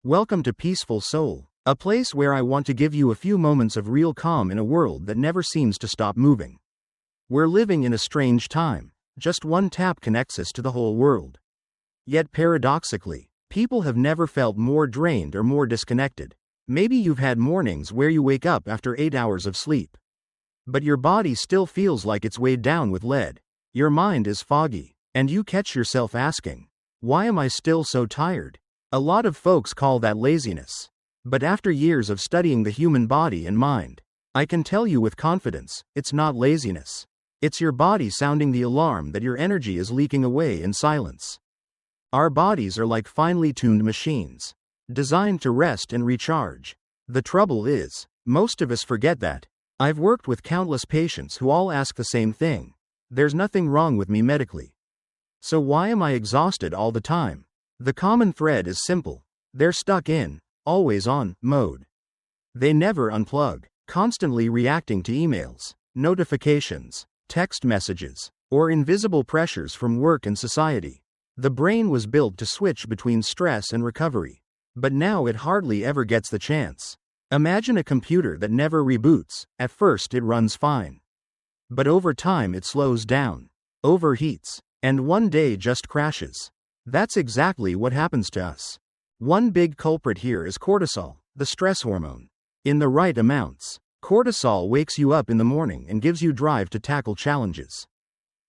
Welcome to Peaceful Soul, a place where I want to give you a few moments of real calm in a world that never seems to stop moving. We're living in a strange time. Just one tap connects us to the whole world. Yet paradoxically, people have never felt more drained or more disconnected. Maybe you've had mornings where you wake up after 8 hours of sleep, but your body still feels like it's weighed down with lead. Your mind is foggy, and you catch yourself asking, why am I still so tired? A lot of folks call that laziness. But after years of studying the human body and mind, I can tell you with confidence, it's not laziness. It's your body sounding the alarm that your energy is leaking away in silence. Our bodies are like finely tuned machines, designed to rest and recharge. The trouble is, most of us forget that. I've worked with countless patients who all ask the same thing. There's nothing wrong with me medically. So why am I exhausted all the time? The common thread is simple. They're stuck in, always on, mode. They never unplug, constantly reacting to emails, notifications, text messages, or invisible pressures from work and society. The brain was built to switch between stress and recovery, but now it hardly ever gets the chance. Imagine a computer that never reboots. At first it runs fine, but over time it slows down, overheats, and one day just crashes. That's exactly what happens to us. One big culprit here is cortisol, the stress hormone. In the right amounts, cortisol wakes you up in the morning and gives you drive to tackle challenges.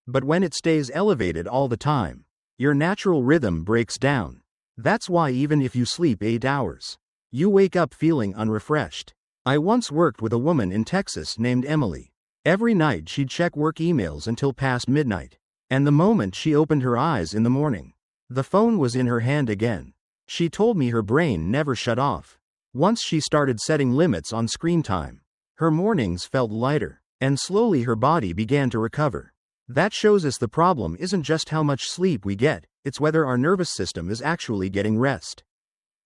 But when it stays elevated all the time, your natural rhythm breaks down. That's why even if you sleep 8 hours, you wake up feeling unrefreshed. I once worked with a woman in Texas named Emily. Every night she'd check work emails until past midnight, and the moment she opened her eyes in the morning, the phone was in her hand again. She told me her brain never shut off. Once she started setting limits on screen time, her mornings felt lighter, and slowly her body began to recover. That shows us the problem isn't just how much sleep we get, it's whether our nervous system is actually getting rest.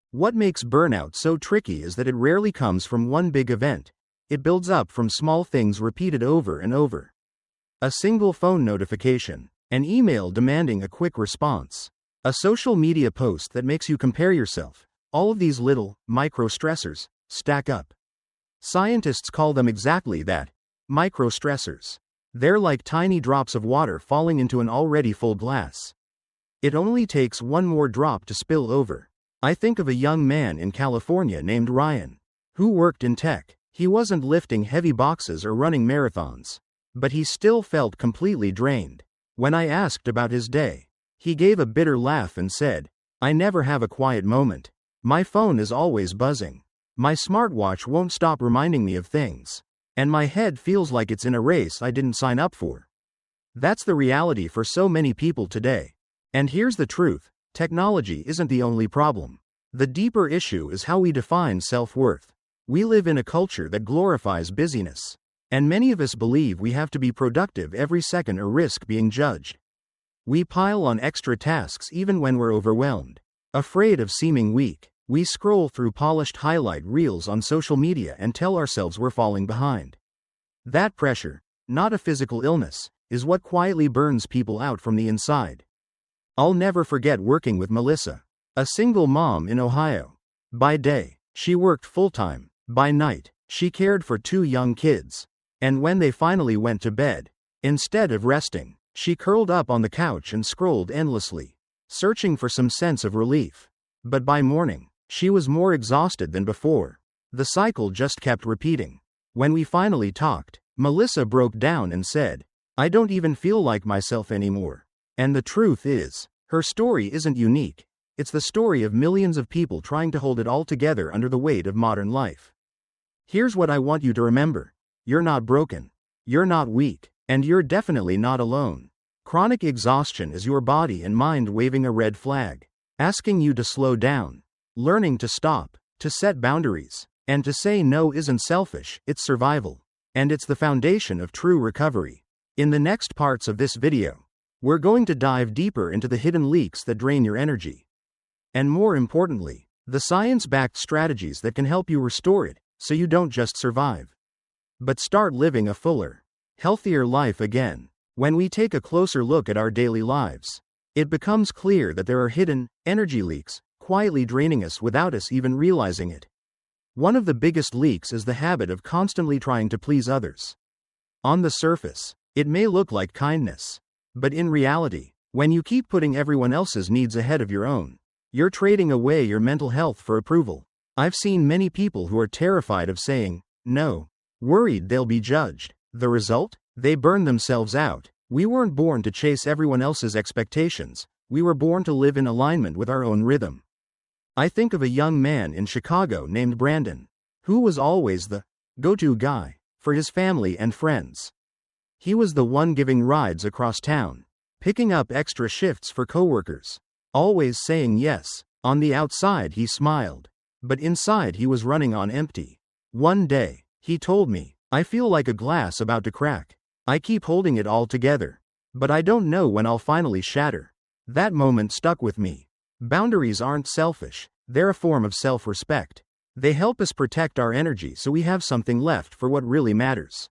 What makes burnout so tricky is that it rarely comes from one big event. It builds up from small things repeated over and over. A single phone notification, an email demanding a quick response, a social media post that makes you compare yourself. All of these little, micro-stressors, stack up. Scientists call them exactly that, micro-stressors. They're like tiny drops of water falling into an already full glass. It only takes one more drop to spill over. I think of a young man in California named Ryan, who worked in tech. He wasn't lifting heavy boxes or running marathons, but he still felt completely drained. When I asked about his day, he gave a bitter laugh and said, I never have a quiet moment. My phone is always buzzing. My smartwatch won't stop reminding me of things. And my head feels like it's in a race I didn't sign up for. That's the reality for so many people today. And here's the truth, technology isn't the only problem. The deeper issue is how we define self-worth. We live in a culture that glorifies busyness, and many of us believe we have to be productive every second or risk being judged. We pile on extra tasks even when we're overwhelmed. Afraid of seeming weak, we scroll through polished highlight reels on social media and tell ourselves we're falling behind. That pressure, not a physical illness, is what quietly burns people out from the inside. I'll never forget working with Melissa, a single mom in Ohio. By day, she worked full-time. By night, she cared for 2 young kids. And when they finally went to bed, instead of resting, she curled up on the couch and scrolled endlessly, searching for some sense of relief. But by morning, she was more exhausted than before. The cycle just kept repeating. When we finally talked, Melissa broke down and said, I don't even feel like myself anymore. And the truth is, her story isn't unique. It's the story of millions of people trying to hold it all together under the weight of modern life. Here's what I want you to remember. You're not broken. You're not weak. And you're definitely not alone. Chronic exhaustion is your body and mind waving a red flag, asking you to slow down. Learning to stop, to set boundaries, and to say no isn't selfish, it's survival. And it's the foundation of true recovery. In the next parts of this video, we're going to dive deeper into the hidden leaks that drain your energy. And more importantly, the science-backed strategies that can help you restore it, so you don't just survive, but start living a fuller, healthier life again. When we take a closer look at our daily lives, it becomes clear that there are hidden energy leaks, quietly draining us without us even realizing it. One of the biggest leaks is the habit of constantly trying to please others. On the surface, it may look like kindness. But in reality, when you keep putting everyone else's needs ahead of your own, you're trading away your mental health for approval. I've seen many people who are terrified of saying no, worried they'll be judged. The result? They burn themselves out. We weren't born to chase everyone else's expectations. We were born to live in alignment with our own rhythm. I think of a young man in Chicago named Brandon, who was always the go-to guy for his family and friends. He was the one giving rides across town, picking up extra shifts for coworkers, always saying yes. On the outside he smiled, but inside he was running on empty. One day, he told me, "I feel like a glass about to crack. I keep holding it all together, but I don't know when I'll finally shatter." That moment stuck with me. Boundaries aren't selfish, they're a form of self-respect. They help us protect our energy so we have something left for what really matters.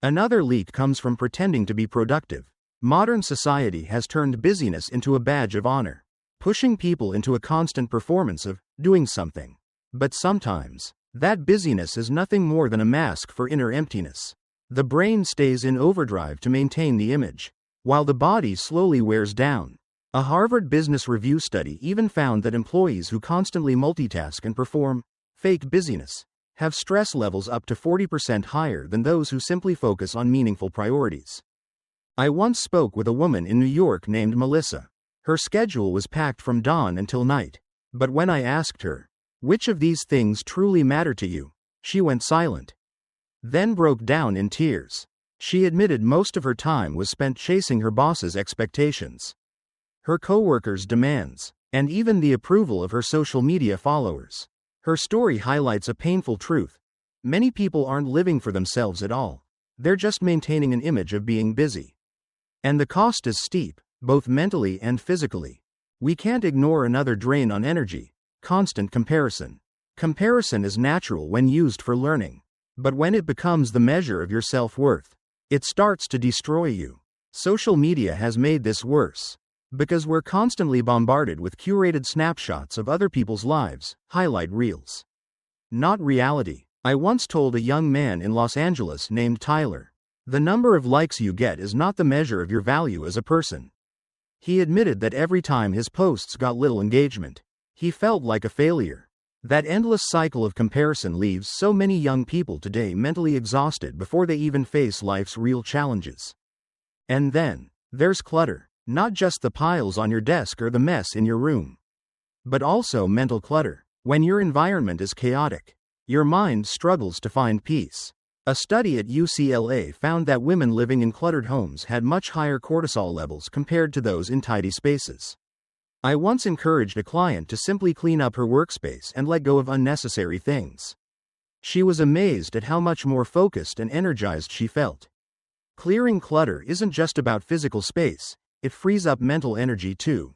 Another leak comes from pretending to be productive. Modern society has turned busyness into a badge of honor, pushing people into a constant performance of doing something. But sometimes, that busyness is nothing more than a mask for inner emptiness. The brain stays in overdrive to maintain the image, while the body slowly wears down. A Harvard Business Review study even found that employees who constantly multitask and perform fake busyness have stress levels up to 40% higher than those who simply focus on meaningful priorities. I once spoke with a woman in New York named Melissa. Her schedule was packed from dawn until night. But when I asked her, "Which of these things truly matter to you?" she went silent. Then broke down in tears. She admitted most of her time was spent chasing her boss's expectations, her coworkers' demands, and even the approval of her social media followers. Her story highlights a painful truth. Many people aren't living for themselves at all. They're just maintaining an image of being busy. And the cost is steep, both mentally and physically. We can't ignore another drain on energy: constant comparison. Comparison is natural when used for learning. But when it becomes the measure of your self-worth, it starts to destroy you. Social media has made this worse, because we're constantly bombarded with curated snapshots of other people's lives, highlight reels. Not reality. I once told a young man in Los Angeles named Tyler, "The number of likes you get is not the measure of your value as a person." He admitted that every time his posts got little engagement, he felt like a failure. That endless cycle of comparison leaves so many young people today mentally exhausted before they even face life's real challenges. And then, there's clutter. Not just the piles on your desk or the mess in your room, but also mental clutter. When your environment is chaotic, your mind struggles to find peace. A study at UCLA found that women living in cluttered homes had much higher cortisol levels compared to those in tidy spaces. I once encouraged a client to simply clean up her workspace and let go of unnecessary things. She was amazed at how much more focused and energized she felt. Clearing clutter isn't just about physical space. It frees up mental energy too.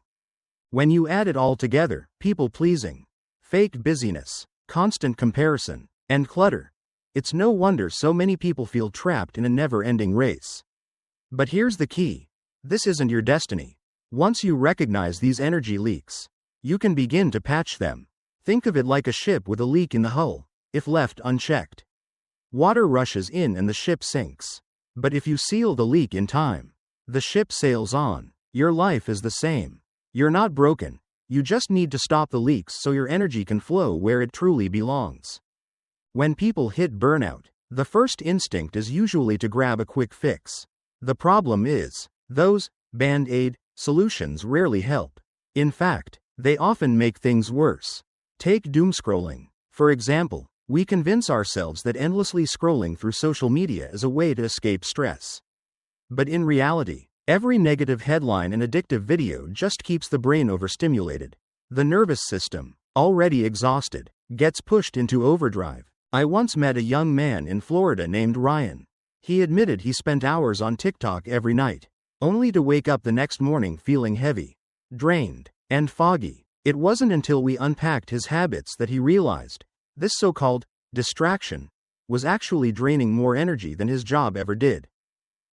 When you add it all together, people-pleasing, fake busyness, constant comparison, and clutter, it's no wonder so many people feel trapped in a never-ending race. But here's the key: this isn't your destiny. Once you recognize these energy leaks, you can begin to patch them. Think of it like a ship with a leak in the hull. If left unchecked, water rushes in and the ship sinks. But if you seal the leak in time, the ship sails on. Your life is the same. You're not broken. You just need to stop the leaks so your energy can flow where it truly belongs. When people hit burnout, the first instinct is usually to grab a quick fix. The problem is, those band-aid solutions rarely help. In fact, they often make things worse. Take doomscrolling. For example, we convince ourselves that endlessly scrolling through social media is a way to escape stress. But in reality, every negative headline and addictive video just keeps the brain overstimulated. The nervous system, already exhausted, gets pushed into overdrive. I once met a young man in Florida named Ryan. He admitted he spent hours on TikTok every night, only to wake up the next morning feeling heavy, drained, and foggy. It wasn't until we unpacked his habits that he realized this so-called distraction was actually draining more energy than his job ever did.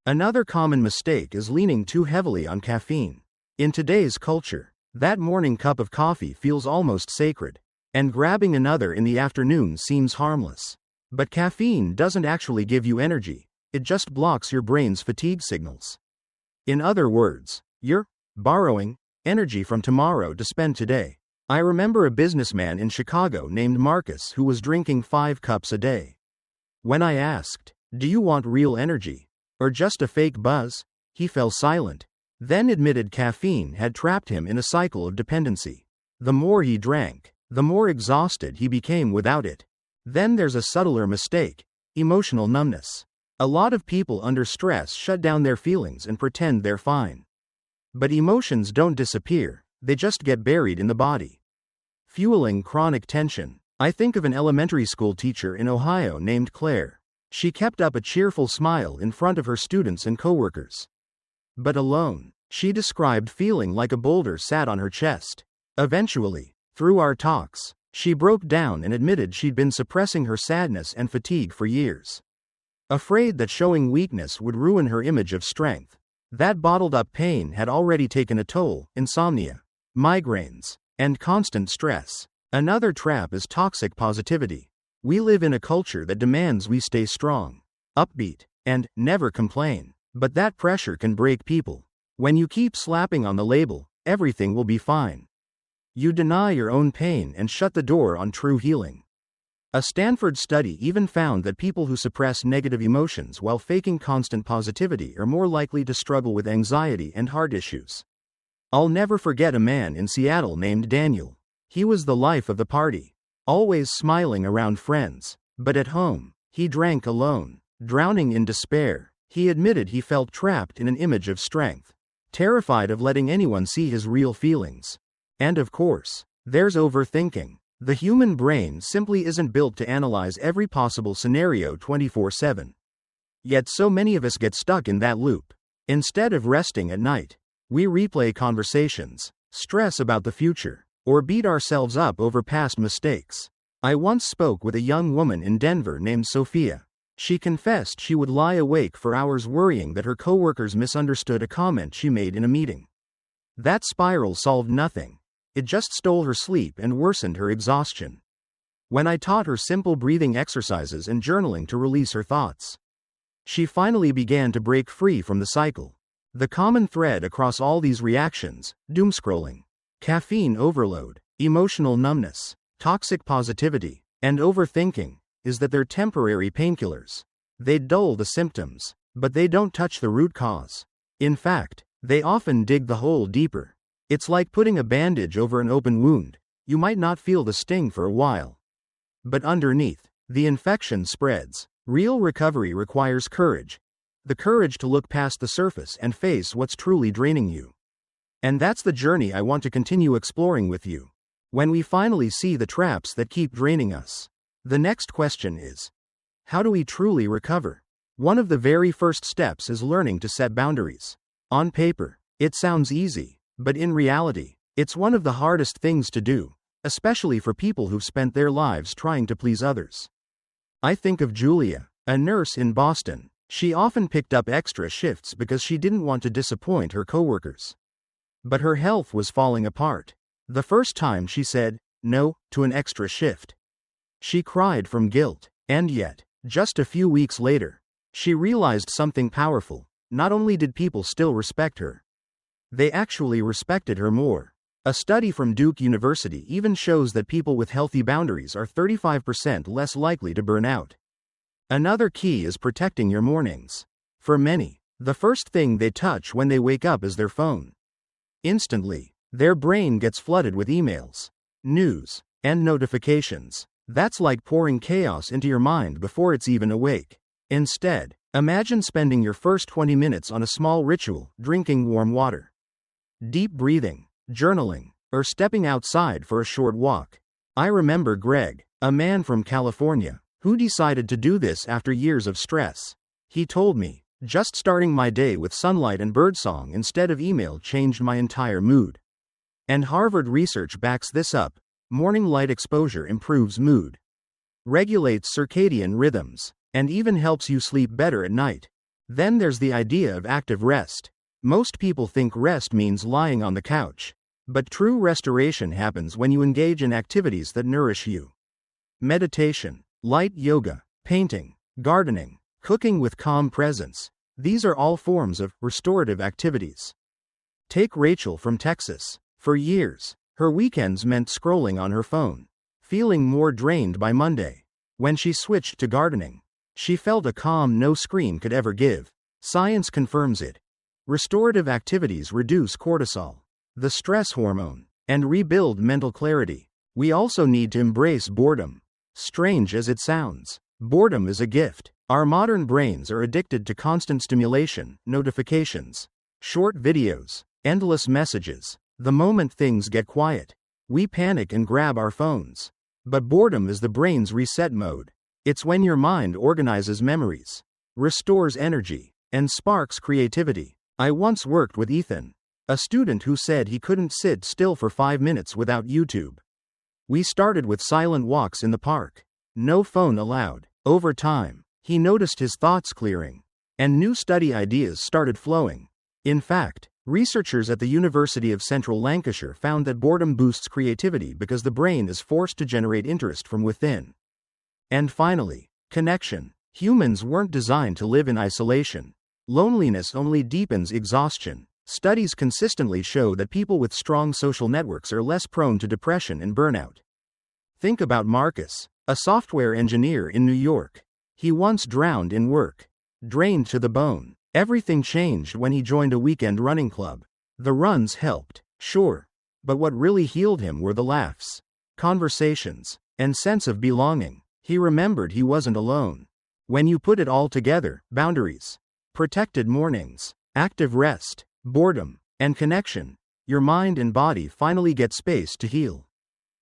Another common mistake is leaning too heavily on caffeine. In today's culture, That morning cup of coffee feels almost sacred, and grabbing another in the afternoon seems harmless. But caffeine doesn't actually give you energy, it just blocks your brain's fatigue signals. In other words, you're borrowing energy from tomorrow to spend today. I remember a businessman in Chicago named Marcus who was drinking 5 cups a day. When I asked, "Do you want real energy, or just a fake buzz?" he fell silent, then admitted caffeine had trapped him in a cycle of dependency. The more he drank, the more exhausted he became without it. Then there's a subtler mistake: emotional numbness. A lot of people under stress shut down their feelings and pretend they're fine. But emotions don't disappear, they just get buried in the body, fueling chronic tension. I think of an elementary school teacher in Ohio named Claire. She kept up a cheerful smile in front of her students and coworkers. But alone, she described feeling like a boulder sat on her chest. Eventually, through our talks, she broke down and admitted she'd been suppressing her sadness and fatigue for years, afraid that showing weakness would ruin her image of strength. That bottled-up pain had already taken a toll: insomnia, migraines, and constant stress. Another trap is toxic positivity. We live in a culture that demands we stay strong, upbeat, and never complain. But that pressure can break people. When you keep slapping on the label, "everything will be fine," you deny your own pain and shut the door on true healing. A Stanford study even found that people who suppress negative emotions while faking constant positivity are more likely to struggle with anxiety and heart issues. I'll never forget a man in Seattle named Daniel. He was the life of the party, always smiling around friends. But at home, he drank alone, drowning in despair. He admitted he felt trapped in an image of strength, terrified of letting anyone see his real feelings. And of course, there's overthinking. The human brain simply isn't built to analyze every possible scenario 24/7. Yet so many of us get stuck in that loop. Instead of resting at night, we replay conversations, stress about the future, or beat ourselves up over past mistakes. I once spoke with a young woman in Denver named Sophia. She confessed she would lie awake for hours worrying that her coworkers misunderstood a comment she made in a meeting. That spiral solved nothing. It just stole her sleep and worsened her exhaustion. When I taught her simple breathing exercises and journaling to release her thoughts, she finally began to break free from the cycle. The common thread across all these reactions: doomscrolling, caffeine overload, emotional numbness, toxic positivity, and overthinking, is that they're temporary painkillers. They dull the symptoms, but they don't touch the root cause. In fact, they often dig the hole deeper. It's like putting a bandage over an open wound. You might not feel the sting for a while, but underneath, the infection spreads. Real recovery requires courage. The courage to look past the surface and face what's truly draining you. And that's the journey I want to continue exploring with you. When we finally see the traps that keep draining us, the next question is, how do we truly recover? One of the very first steps is learning to set boundaries. On paper, it sounds easy, but in reality, it's one of the hardest things to do, especially for people who've spent their lives trying to please others. I think of Julia, a nurse in Boston. She often picked up extra shifts because she didn't want to disappoint her coworkers. But her health was falling apart. The first time she said no to an extra shift, she cried from guilt. And yet, just a few weeks later, she realized something powerful. Not only did people still respect her, they actually respected her more. A study from Duke University even shows that people with healthy boundaries are 35% less likely to burn out. Another key is protecting your mornings. For many, the first thing they touch when they wake up is their phone. Instantly, their brain gets flooded with emails, news, and notifications. That's like pouring chaos into your mind before it's even awake. Instead, imagine spending your first 20 minutes on a small ritual: drinking warm water, deep breathing, journaling, or stepping outside for a short walk. I remember Greg, a man from California, who decided to do this after years of stress. He told me, "Just starting my day with sunlight and birdsong instead of email changed my entire mood." And Harvard research backs this up. Morning light exposure improves mood, regulates circadian rhythms, and even helps you sleep better at night. Then there's the idea of active rest. Most people think rest means lying on the couch. But true restoration happens when you engage in activities that nourish you. Meditation, light yoga, painting, gardening, cooking with calm presence. These are all forms of restorative activities. Take Rachel from Texas. For years, her weekends meant scrolling on her phone, feeling more drained by Monday. When she switched to gardening, she felt a calm no screen could ever give. Science confirms it. Restorative activities reduce cortisol, the stress hormone, and rebuild mental clarity. We also need to embrace boredom. Strange as it sounds, boredom is a gift. Our modern brains are addicted to constant stimulation, notifications, short videos, endless messages. The moment things get quiet, we panic and grab our phones. But boredom is the brain's reset mode. It's when your mind organizes memories, restores energy, and sparks creativity. I once worked with Ethan, a student who said he couldn't sit still for 5 minutes without YouTube. We started with silent walks in the park. No phone allowed. Over time, he noticed his thoughts clearing, and new study ideas started flowing. In fact, researchers at the University of Central Lancashire found that boredom boosts creativity because the brain is forced to generate interest from within. And finally, connection. Humans weren't designed to live in isolation. Loneliness only deepens exhaustion. Studies consistently show that people with strong social networks are less prone to depression and burnout. Think about Marcus, a software engineer in New York. He once drowned in work, drained to the bone. Everything changed when he joined a weekend running club. The runs helped, sure, but what really healed him were the laughs, conversations, and sense of belonging. He remembered he wasn't alone. When you put it all together, boundaries, protected mornings, active rest, boredom, and connection, your mind and body finally get space to heal.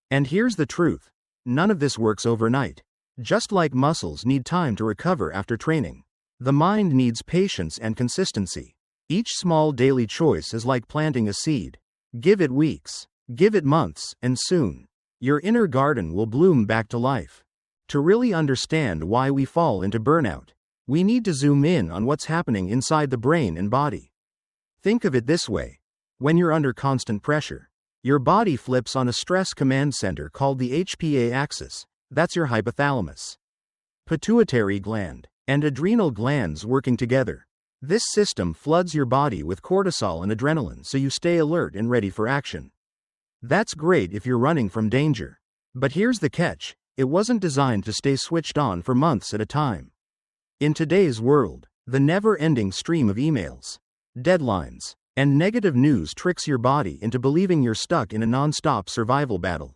And here's the truth. None of this works overnight. Just like muscles need time to recover after training, the mind needs patience and consistency. Each small daily choice is like planting a seed. Give it weeks, give it months, and soon, your inner garden will bloom back to life. To really understand why we fall into burnout, we need to zoom in on what's happening inside the brain and body. Think of it this way. When you're under constant pressure, your body flips on a stress command center called the HPA axis. That's your hypothalamus, pituitary gland, and adrenal glands working together. This system floods your body with cortisol and adrenaline so you stay alert and ready for action. That's great if you're running from danger. But here's the catch. It wasn't designed to stay switched on for months at a time. In today's world, the never-ending stream of emails, deadlines, and negative news tricks your body into believing you're stuck in a non-stop survival battle.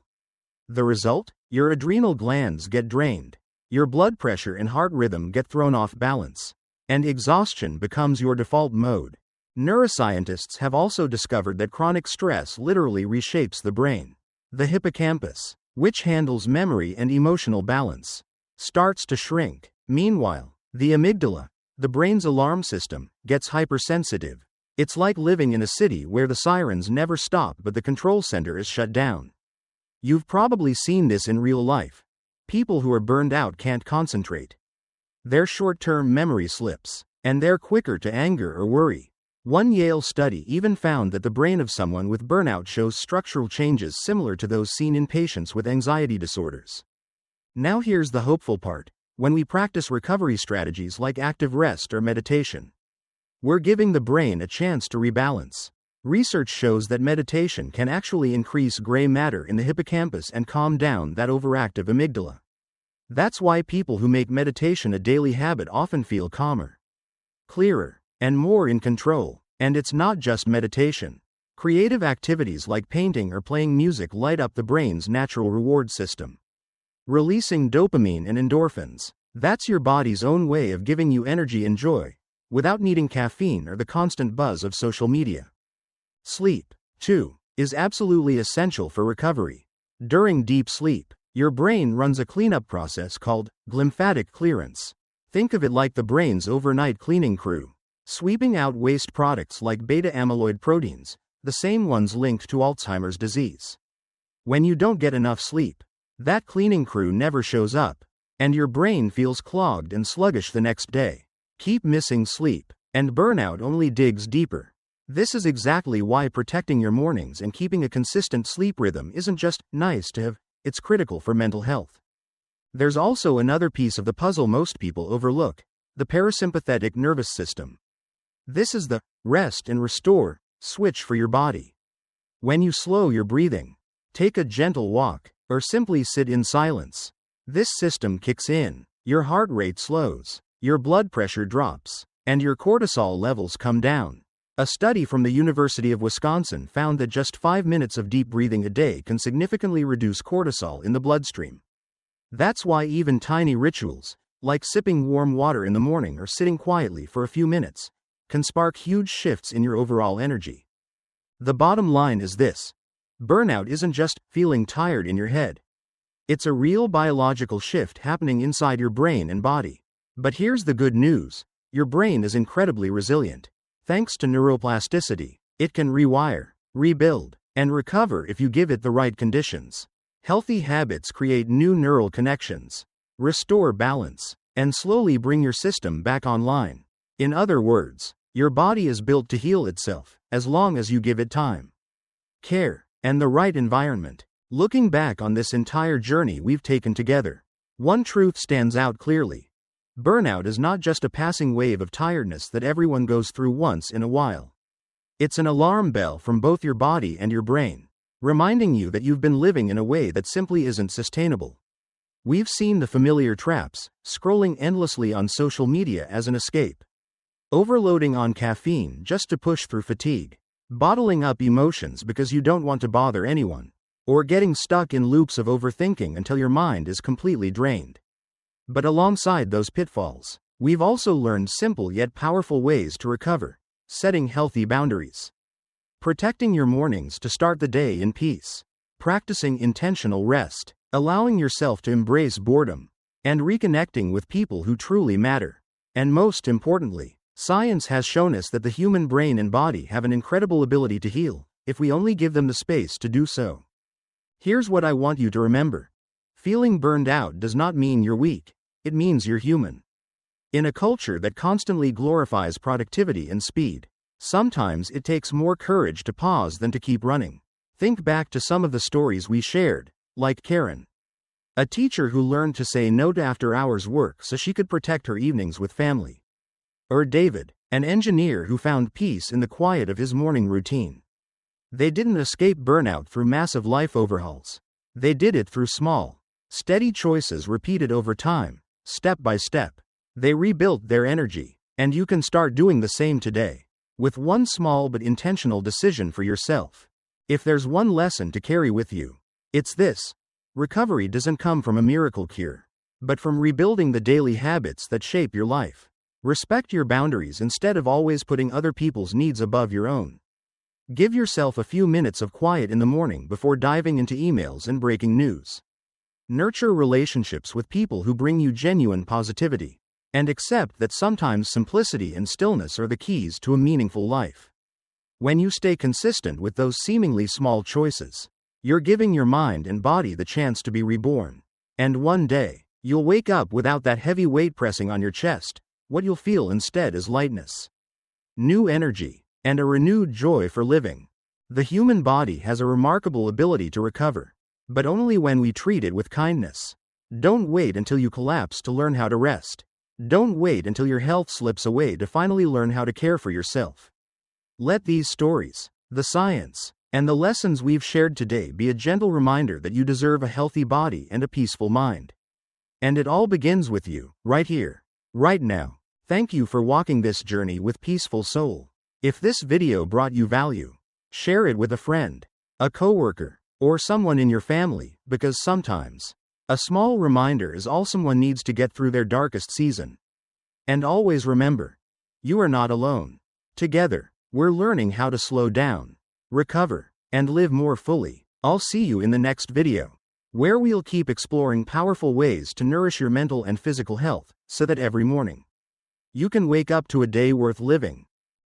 The result? Your adrenal glands get drained, your blood pressure and heart rhythm get thrown off balance, and exhaustion becomes your default mode. Neuroscientists have also discovered that chronic stress literally reshapes the brain. The hippocampus, which handles memory and emotional balance, starts to shrink. Meanwhile, the amygdala, the brain's alarm system, gets hypersensitive. It's like living in a city where the sirens never stop but the control center is shut down. You've probably seen this in real life. People who are burned out can't concentrate. Their short-term memory slips, and they're quicker to anger or worry. One Yale study even found that the brain of someone with burnout shows structural changes similar to those seen in patients with anxiety disorders. Now here's the hopeful part. When we practice recovery strategies like active rest or meditation, we're giving the brain a chance to rebalance. Research shows that meditation can actually increase gray matter in the hippocampus and calm down that overactive amygdala. That's why people who make meditation a daily habit often feel calmer, clearer, and more in control. And it's not just meditation. Creative activities like painting or playing music light up the brain's natural reward system, releasing dopamine and endorphins. That's your body's own way of giving you energy and joy, without needing caffeine or the constant buzz of social media. Sleep, too, is absolutely essential for recovery. During deep sleep, your brain runs a cleanup process called glymphatic clearance. Think of it like the brain's overnight cleaning crew, sweeping out waste products like beta-amyloid proteins, the same ones linked to Alzheimer's disease. When you don't get enough sleep, that cleaning crew never shows up, and your brain feels clogged and sluggish the next day. Keep missing sleep, and burnout only digs deeper. This is exactly why protecting your mornings and keeping a consistent sleep rhythm isn't just nice to have, it's critical for mental health. There's also another piece of the puzzle most people overlook: the parasympathetic nervous system. This is the rest and restore switch for your body. When you slow your breathing, take a gentle walk, or simply sit in silence, this system kicks in, your heart rate slows, your blood pressure drops, and your cortisol levels come down. A study from the University of Wisconsin found that just 5 minutes of deep breathing a day can significantly reduce cortisol in the bloodstream. That's why even tiny rituals, like sipping warm water in the morning or sitting quietly for a few minutes, can spark huge shifts in your overall energy. The bottom line is this: burnout isn't just feeling tired in your head. It's a real biological shift happening inside your brain and body. But here's the good news: your brain is incredibly resilient. Thanks to neuroplasticity, it can rewire, rebuild, and recover if you give it the right conditions. Healthy habits create new neural connections, restore balance, and slowly bring your system back online. In other words, your body is built to heal itself, as long as you give it time, care, and the right environment. Looking back on this entire journey we've taken together, one truth stands out clearly. Burnout is not just a passing wave of tiredness that everyone goes through once in a while. It's an alarm bell from both your body and your brain, reminding you that you've been living in a way that simply isn't sustainable. We've seen the familiar traps: scrolling endlessly on social media as an escape, overloading on caffeine just to push through fatigue, bottling up emotions because you don't want to bother anyone, or getting stuck in loops of overthinking until your mind is completely drained. But alongside those pitfalls, we've also learned simple yet powerful ways to recover: setting healthy boundaries, protecting your mornings to start the day in peace, practicing intentional rest, allowing yourself to embrace boredom, and reconnecting with people who truly matter. And most importantly, science has shown us that the human brain and body have an incredible ability to heal, if we only give them the space to do so. Here's what I want you to remember: feeling burned out does not mean you're weak, it means you're human. In a culture that constantly glorifies productivity and speed, sometimes it takes more courage to pause than to keep running. Think back to some of the stories we shared, like Karen, a teacher who learned to say no to after-hours work so she could protect her evenings with family. Or David, an engineer who found peace in the quiet of his morning routine. They didn't escape burnout through massive life overhauls. They did it through small, steady choices repeated over time, step by step. They rebuilt their energy, and you can start doing the same today, with one small but intentional decision for yourself. If there's one lesson to carry with you, it's this: recovery doesn't come from a miracle cure, but from rebuilding the daily habits that shape your life. Respect your boundaries instead of always putting other people's needs above your own. Give yourself a few minutes of quiet in the morning before diving into emails and breaking news. Nurture relationships with people who bring you genuine positivity, and accept that sometimes simplicity and stillness are the keys to a meaningful life. When you stay consistent with those seemingly small choices, you're giving your mind and body the chance to be reborn. And one day, you'll wake up without that heavy weight pressing on your chest. What you'll feel instead is lightness, new energy, and a renewed joy for living. The human body has a remarkable ability to recover, but only when we treat it with kindness. Don't wait until you collapse to learn how to rest. Don't wait until your health slips away to finally learn how to care for yourself. Let these stories, the science, and the lessons we've shared today be a gentle reminder that you deserve a healthy body and a peaceful mind. And it all begins with you, right here, right now. Thank you for walking this journey with Peaceful Soul. If this video brought you value, share it with a friend, a coworker, or someone in your family, because sometimes a small reminder is all someone needs to get through their darkest season. And always remember, you are not alone. Together, we're learning how to slow down, recover, and live more fully. I'll see you in the next video, where we'll keep exploring powerful ways to nourish your mental and physical health, so that every morning you can wake up to a day worth living.